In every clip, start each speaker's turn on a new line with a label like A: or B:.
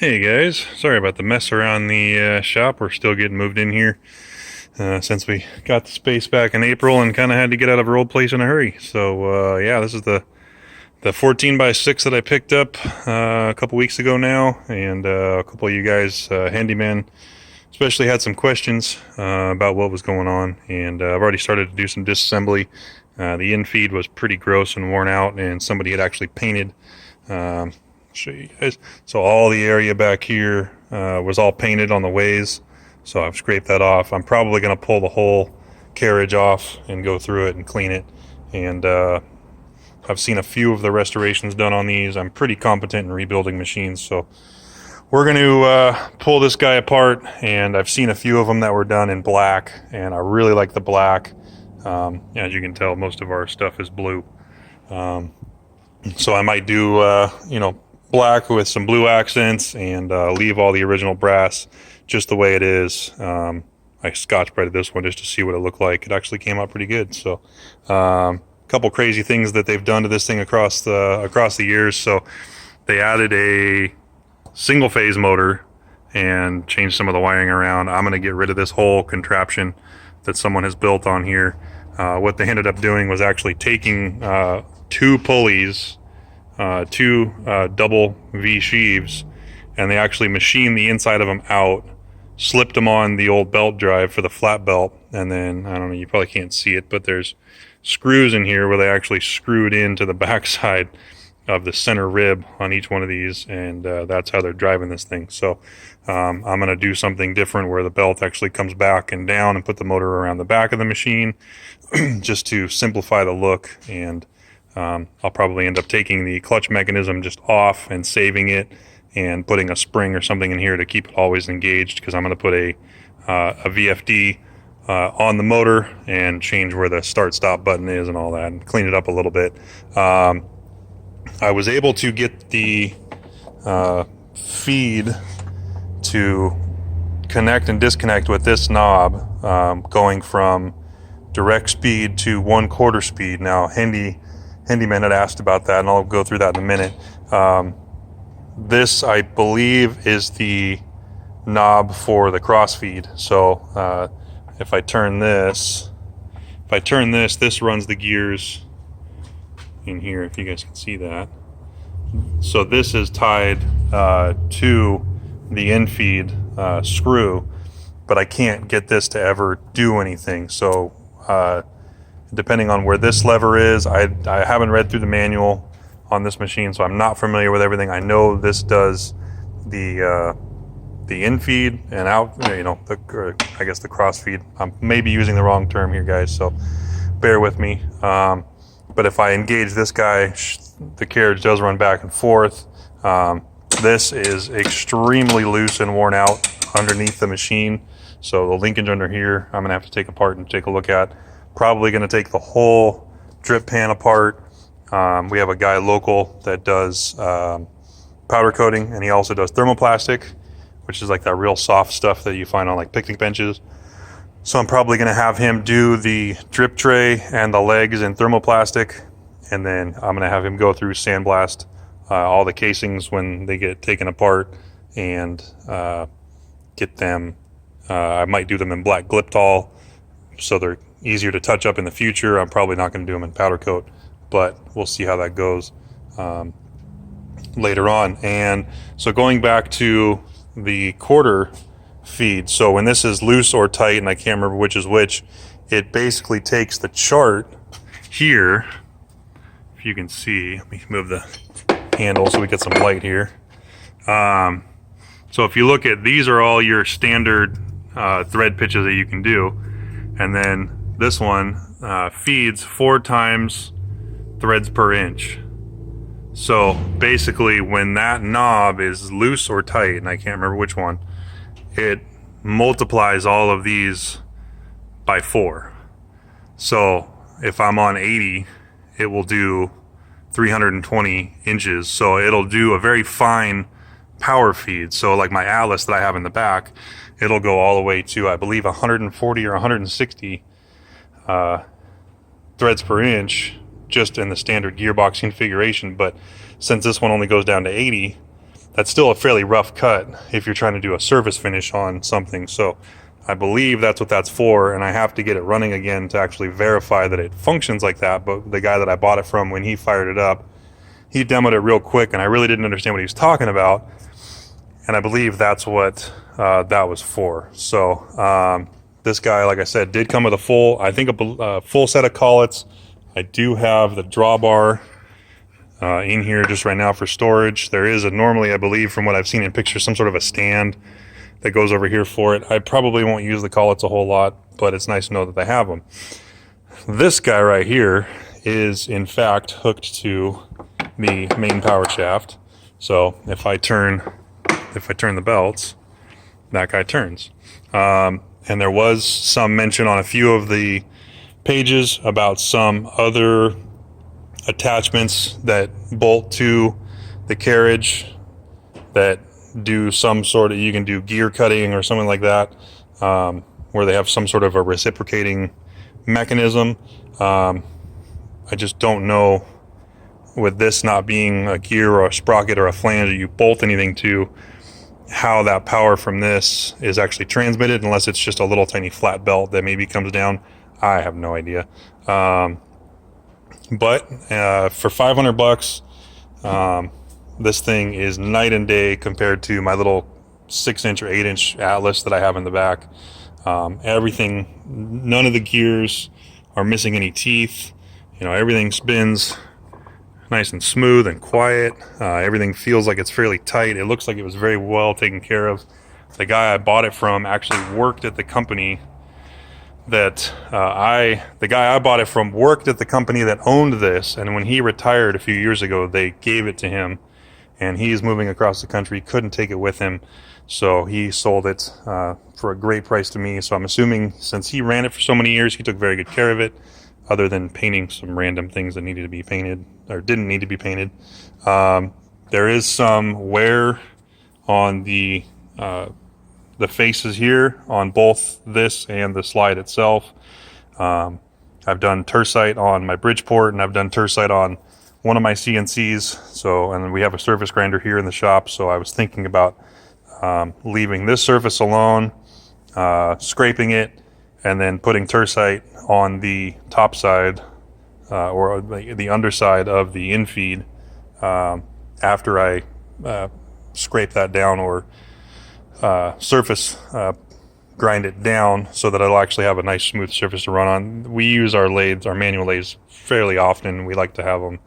A: Hey guys, sorry about the mess around the shop. We're still getting moved in here since we got the space back in April and kind of had to get out of our old place in a hurry. So yeah, this is the 14 by 6 that I picked up a couple weeks ago now, and a couple of you guys, handyman, especially had some questions about what was going on, and I've already started to do some disassembly. The in feed was pretty gross and worn out, and somebody had actually painted. Um, Show you guys. So all the area back here was all painted on the ways. So I've scraped that off. I'm probably going to pull the whole carriage off and go through it and clean it. And I've seen a few of the restorations done on these. I'm pretty competent in rebuilding machines. So we're going to pull this guy apart. And I've seen a few of them that were done in black. And I really like the black. As you can tell, most of our stuff is blue. So I might do, black with some blue accents and leave all the original brass just the way it is. I scotch brightted this one just to see what it looked like. It actually came out pretty good. So a couple crazy things that they've done to this thing across the years. So they added a single phase motor and changed some of the wiring around. I'm going to get rid of this whole contraption that someone has built on here. What they ended up doing was actually taking two pulleys, two double V sheaves, and they actually machined the inside of them out, slipped them on the old belt drive for the flat belt, and then, I don't know, you probably can't see it, but there's screws in here where they actually screwed into the backside of the center rib on each one of these, and that's how they're driving this thing. So I'm going to do something different where the belt actually comes back and down and put the motor around the back of the machine just to simplify the look. And I'll probably end up taking the clutch mechanism just off and saving it and putting a spring or something in here to keep it always engaged, because I'm going to put a VFD on the motor and change where the start stop button is and all that, and clean it up a little bit. I was able to get the feed to connect and disconnect with this knob, going from direct speed to 1/4 speed. Now Handyman had asked about that, and I'll go through that in a minute. This, I believe, is the knob for the crossfeed. So if I turn this, this runs the gears in here, if you guys can see that. So this is tied to the in-feed screw, but I can't get this to ever do anything. So depending on where this lever is, I haven't read through the manual on this machine, so I'm not familiar with everything. I know this does the in-feed and out, I guess the cross-feed. I'm maybe using the wrong term here, guys, so bear with me. But if I engage this guy, the carriage does run back and forth. This is extremely loose and worn out underneath the machine. So the linkage under here, I'm gonna have to take apart and take a look at. Probably gonna take the whole drip pan apart. We have a guy local that does powder coating, and he also does thermoplastic, which is like that real soft stuff that you find on like picnic benches. So I'm probably gonna have him do the drip tray and the legs in thermoplastic, and then I'm gonna have him go through sandblast all the casings when they get taken apart, and get them, I might do them in black Gliptol so they're easier to touch up in the future. I'm probably not gonna do them in powder coat, but we'll see how that goes later on. And so going back to the quarter feed, so when this is loose or tight, and I can't remember which is which, it basically takes the chart here, if you can see, let me move the handle so we get some light here. So if you look at, these are all your standard thread pitches that you can do, and then this one feeds 4 times threads per inch. So basically when that knob is loose or tight, and I can't remember which one, it multiplies all of these by 4. So if I'm on 80, it will do 320 inches. So it'll do a very fine power feed. So like my Atlas that I have in the back, it'll go all the way to, I believe, 140 or 160 threads per inch, just in the standard gearbox configuration. But since this one only goes down to 80, that's still a fairly rough cut if you're trying to do a surface finish on something. So I believe that's what that's for, and I have to get it running again to actually verify that it functions like that. But the guy that I bought it from, when he fired it up, he demoed it real quick, and I really didn't understand what he was talking about, and I believe that's what that was for. So this guy, like I said, did come with a full, I think a full set of collets. I do have the drawbar in here just right now for storage. There is normally, I believe, from what I've seen in pictures, some sort of a stand that goes over here for it. I probably won't use the collets a whole lot, but it's nice to know that they have them. This guy right here is in fact hooked to the main power shaft. So if I turn the belts, that guy turns. And there was some mention on a few of the pages about some other attachments that bolt to the carriage that do some sort of, you can do gear cutting or something like that, where they have some sort of a reciprocating mechanism. I just don't know, with this not being a gear or a sprocket or a flange that you bolt anything to, how that power from this is actually transmitted, unless it's just a little tiny flat belt that maybe comes down. I have no idea. But for $500, this thing is night and day compared to my little 6-inch or 8-inch Atlas that I have in the back. Everything, none of the gears are missing any teeth. You know, everything spins nice and smooth and quiet. Everything feels like it's fairly tight. It looks like it was very well taken care of. The guy I bought it from actually worked at the company that the guy I bought it from worked at the company that owned this, and when he retired a few years ago, they gave it to him, and he's moving across the country, couldn't take it with him, so he sold it for a great price to me. So I'm assuming since he ran it for so many years, he took very good care of it, other than painting some random things that needed to be painted or didn't need to be painted. There is some wear on the faces here on both this and the slide itself. I've done tercite on my Bridgeport, and I've done tercite on one of my CNCs. So, and we have a surface grinder here in the shop. So I was thinking about leaving this surface alone, scraping it, and then putting tercite on the top side or the underside of the infeed after I scrape that down or surface grind it down, so that it'll actually have a nice smooth surface to run on. We use our lathes, our manual lathes, fairly often. We like to have them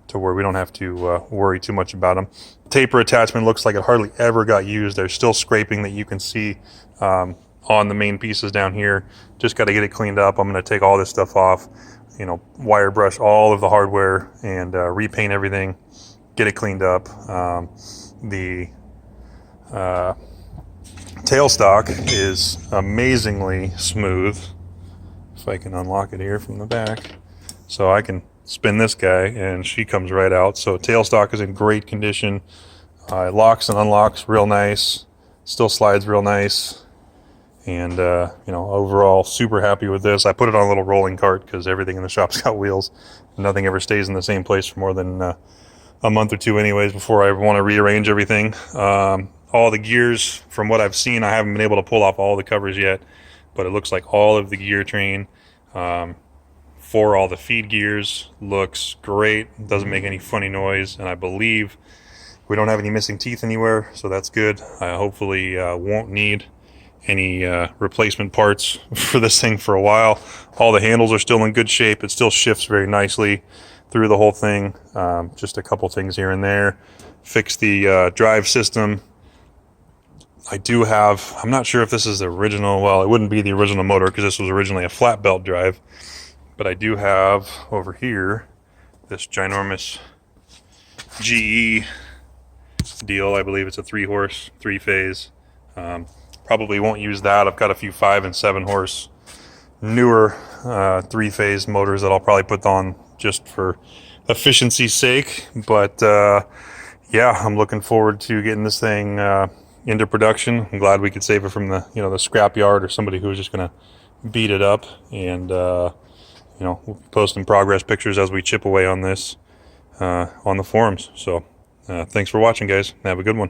A: to where we don't have to worry too much about them. Taper attachment looks like it hardly ever got used. There's still scraping that you can see on the main pieces down here. Just got to get it cleaned up. I'm going to take all this stuff off, you know, wire brush all of the hardware and repaint everything, get it cleaned up. The tailstock is amazingly smooth. If I can unlock it here from the back, so I can spin this guy and she comes right out. So tailstock is in great condition. It locks and unlocks real nice, still slides real nice, and you know, overall super happy with this. I put it on a little rolling cart because everything in the shop's got wheels. Nothing ever stays in the same place for more than a month or two anyways before I want to rearrange everything. All the gears, from what I've seen, I haven't been able to pull off all the covers yet, but it looks like all of the gear train for all the feed gears looks great. It doesn't make any funny noise, and I believe we don't have any missing teeth anywhere, so that's good. I hopefully won't need any replacement parts for this thing for a while. All the handles are still in good shape. It still shifts very nicely through the whole thing. Just a couple things here and there. Fixed the drive system. I do have, I'm not sure if this is the original, well, it wouldn't be the original motor because this was originally a flat belt drive, but I do have over here this ginormous GE deal. I believe it's a 3-horse, 3-phase. Probably won't use that. I've got a few 5 and 7-horse newer 3-phase motors that I'll probably put on just for efficiency's sake. But yeah, I'm looking forward to getting this thing into production. I'm glad we could save it from the, you know, the scrap yard or somebody who was just going to beat it up. And you know, we'll post some progress pictures as we chip away on this on the forums. So Thanks for watching, guys. Have a good one.